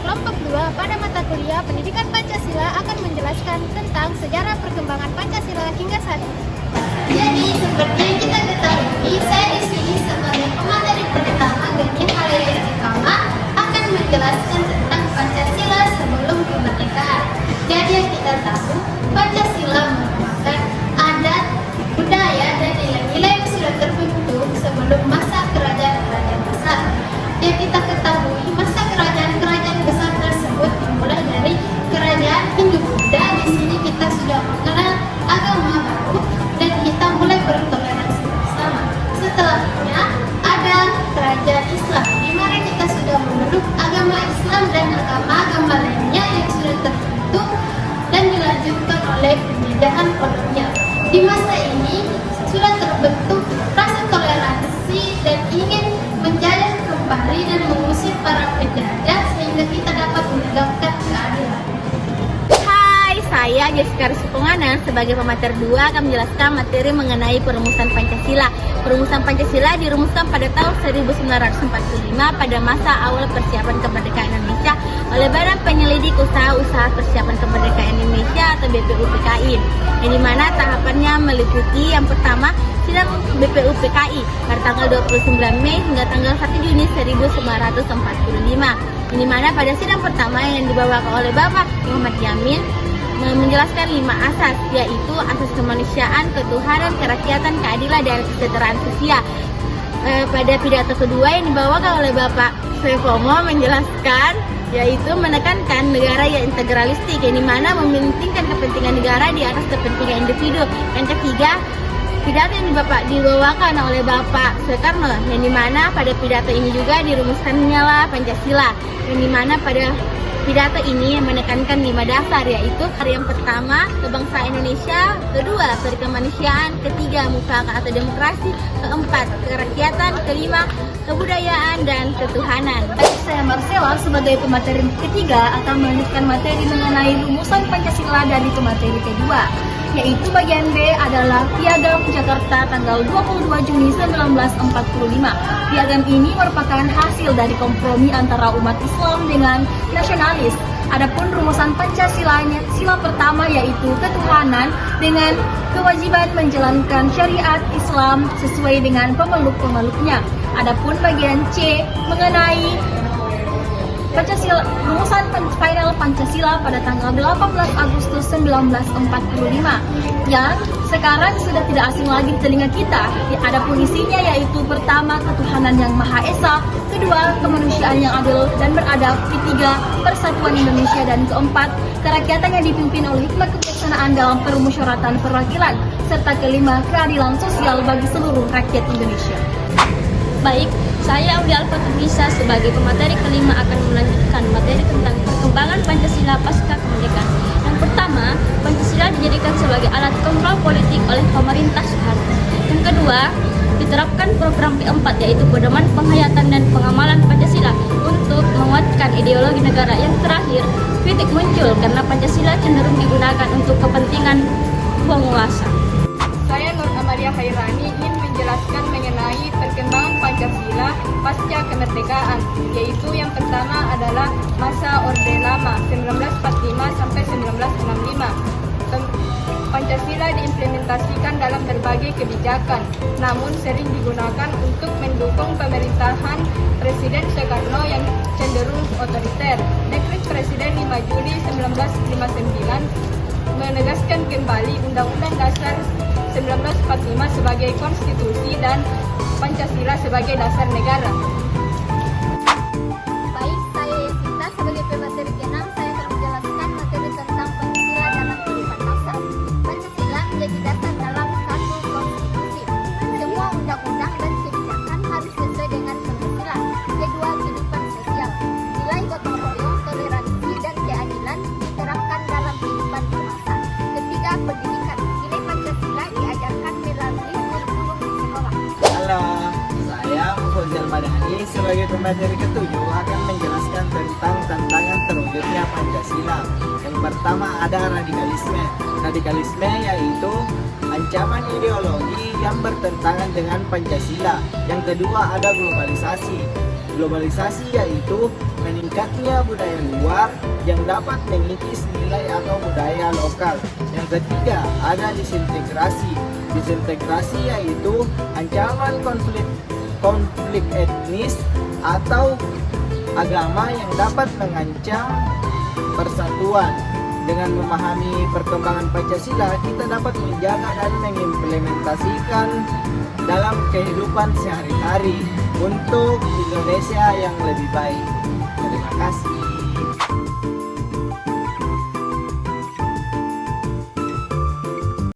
kelompok 2 pada mata kuliah Pendidikan Pancasila akan menjelaskan tentang sejarah perkembangan Pancasila hingga saat ini. Jadi, seperti yang kita ketahui, saya di sini sebagai pemateri pertama Genia Halil Istiqamah akan menjelaskan tentang Pancasila sebelum kemerdekaan. Jadi yang kita tahu, Pancasila merupakan adat, budaya, dan nilai-nilai yang sudah terbentuk sebelum masa kerajaan-kerajaan besar. Yang kita ketahui, masa kerajaan-kerajaan besar tersebut dimulai dari kerajaan Hindu-Buddha. Di sini kita sudah mengenal agama baru dan kita mulai bertoleransi bersama. Setelahnya ada kerajaan Islam, di mana kita sudah memeluk agama Islam dan agama-agama lainnya yang sudah terbentuk dan dilanjutkan oleh penjajahan kolonial. Di masa ini sudah terbentuk rasa toleransi dan ingin menjajah kembali dan mengusir para penjajah sehingga kita dapat menegakkan keadilan. Hai, saya Jessica Risupongana sebagai pemateri 2 akan menjelaskan materi mengenai perumusan Pancasila. Perumusan Pancasila dirumuskan pada tahun 1945 pada masa awal persiapan kemerdekaan Indonesia oleh Badan Penyelidik Usaha-Usaha Persiapan Kemerdekaan Indonesia atau BPUPKI, yang dimana tahapannya meliputi yang pertama sidang BPUPKI pada tanggal 29 Mei hingga tanggal 1 Juni 1945, yang dimana pada sidang pertama yang dibawakan oleh Bapak Muhammad Yamin menjelaskan 5 asas, yaitu asas kemanusiaan, ketuhanan, kerakyatan, keadilan, dan kesejahteraan sosial. Pada pidato kedua yang dibawakan oleh Bapak Suefomo menjelaskan, yaitu menekankan negara yang integralistik, yang dimana mementingkan kepentingan negara di atas kepentingan individu. Yang ketiga, pidato yang dibawakan oleh Bapak Soekarno, yang dimana pada pidato ini juga dirumuskannya lah Pancasila, yang dimana pada pidato ini menekankan 5 dasar, yaitu yang pertama kebangsaan Indonesia, kedua kemanusiaan, ketiga mufakat atau demokrasi, keempat kerakyatan, kelima kebudayaan dan ketuhanan. Saya Marcella sebagai pemateri ketiga akan melanjutkan materi mengenai rumusan Pancasila dari pemateri kedua, yaitu bagian B adalah Piagam Jakarta tanggal 22 Juni 1945. Piagam ini merupakan hasil dari kompromi antara umat Islam dengan nasionalis. Adapun rumusan Pancasilanya, sila pertama yaitu ketuhanan dengan kewajiban menjalankan syariat Islam sesuai dengan pemeluk-pemeluknya. Adapun bagian C mengenai Pancasila, rumusan final Pancasila pada tanggal 18 Agustus 1945 yang sekarang sudah tidak asing lagi di telinga kita. Adapun isinya yaitu pertama ketuhanan yang Maha Esa, kedua kemanusiaan yang adil dan beradab, ketiga persatuan Indonesia, dan keempat kerakyatan yang dipimpin oleh hikmat kebijaksanaan dalam permusyawaratan perwakilan, serta kelima keadilan sosial bagi seluruh rakyat Indonesia. Baik, saya Audi Alfaturnisa sebagai pemateri kelima akan melanjutkan materi tentang perkembangan Pancasila pasca kemerdekaan. Yang pertama, Pancasila dijadikan sebagai alat kontrol politik oleh pemerintah Soeharto. Yang kedua, diterapkan program P4 yaitu pedoman penghayatan dan pengamalan Pancasila untuk menguatkan ideologi negara. Yang terakhir, kritik muncul karena Pancasila cenderung digunakan untuk kepentingan penguasa. Saya Nur Amalia Khairani ingin menjelaskan mengenai perkembangan Pancasila pasca kemerdekaan, yaitu yang pertama adalah masa Orde Lama 1945 sampai 1965. Pancasila diimplementasikan dalam berbagai kebijakan, namun sering digunakan untuk mendukung pemerintahan Presiden Soekarno yang cenderung otoriter. Dekret Presiden 5 Juli 1959 menegaskan kembali Undang-Undang Dasar 1945 sebagai konstitusi dan Pancasila sebagai dasar negara. Baik, saya Yesinta sebagai pemateri ke-6, saya akan menjelaskan materi tentang Pancasila dalam kehidupan bangsa. Pancasila menjadi dasar dalam satu konstitusi. Semua undang-undang dan kebijakan harus sesuai dengan Pancasila. Kedua, kehidupan sosial. Nilai gotong royong, toleransi, dan keadilan diterapkan dalam kehidupan berbangsa. Ketiga, pendidikan. Nilai Pancasila diajarkan melalui kurikulum di sekolah. Halo, saya Fauzil Madani sebagai pemateri ketujuh akan menjelaskan tentang tantangan terwujudnya Pancasila. Yang pertama ada radikalisme. Radikalisme yaitu ancaman ideologi yang bertentangan dengan Pancasila. Yang kedua ada globalisasi. globalisasi yaitu meningkatnya budaya luar yang dapat mengikis nilai atau budaya lokal. Yang ketiga, ada disintegrasi. Disintegrasi yaitu ancaman konflik etnis atau agama yang dapat mengancam persatuan. Dengan memahami perkembangan Pancasila, kita dapat menjaga dan mengimplementasikan dalam kehidupan sehari-hari untuk Indonesia yang lebih baik. Terima kasih.